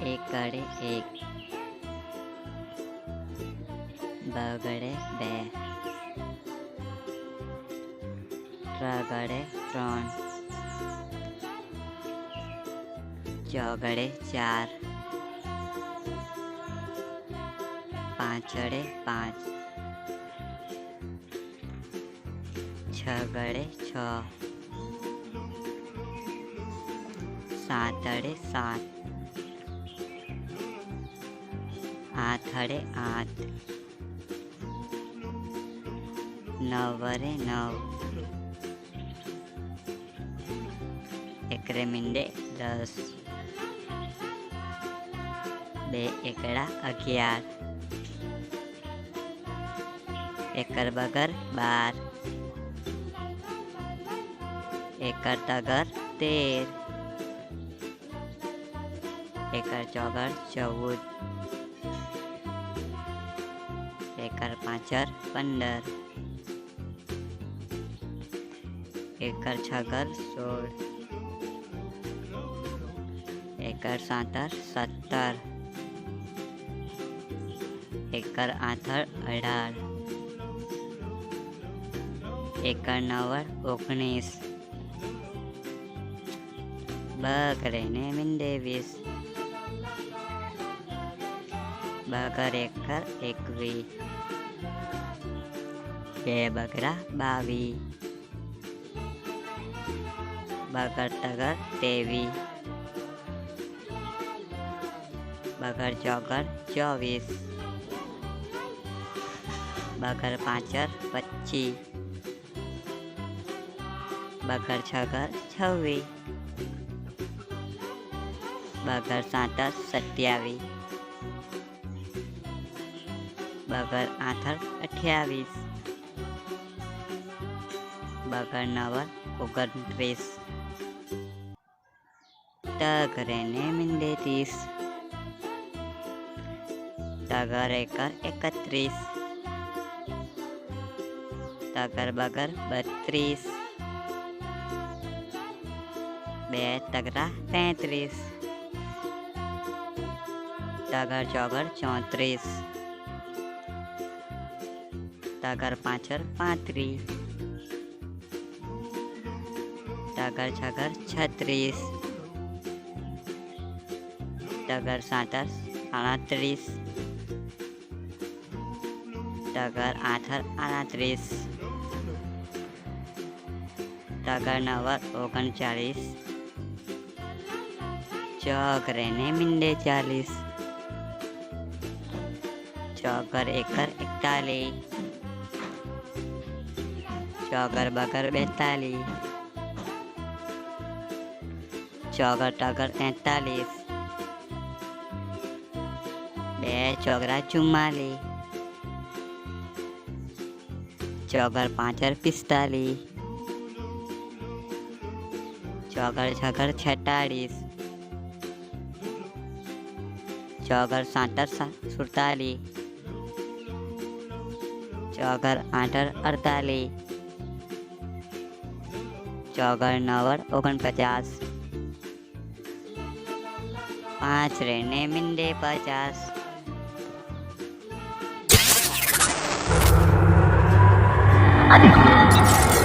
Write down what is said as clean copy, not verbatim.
એકડે એક, બગડે બે, ત્રગડે ત્રણ, ચોગડે ચાર, પાંચડે પાંચ, છગડે છ, સાતડે સાત, આઠડે આઠ, નવરે નવ, એકરે મીંડે 10, બે એકડા 11, એકર બગર 12, એકર તગર 13, એકર ચોગર 14, એકર પાંચર 15, એકર છગર 16, એકર સાતર 17, એકર આઠર 18, એકર નવર 19, બગડે ને મીંડે 20, બગર એકર 21, બે બગડા 22, બગર તગર 23, બગર ચોગર 24, બગર પાંચર 25, બગર છગર 26, બગર સાતર 27, બગર આઠર 28, બગર નવર 29, તગરે ને મીંડે 30, તગર એકર 31, તગર બગર 32, બે તગરા 33, તગર ચોગર 34, તગર પાંચર 35, તગર છગર 36, તગર સાતર 38, તગર આઠર 38, તગર નવર 39, ચોગરે ને મીંડે 40, ચોગર એકર 41, ચોગર બગર 42, ચોગર ટગર 43, બે ચોગરા 44, ચોગર પાંચર 45, ચોગર છગર 46, ચોગર સાતર 47, ચોગર આઠર 48, ચોગર નવર 49, પાંચરે ને મીંડે 50, Adik.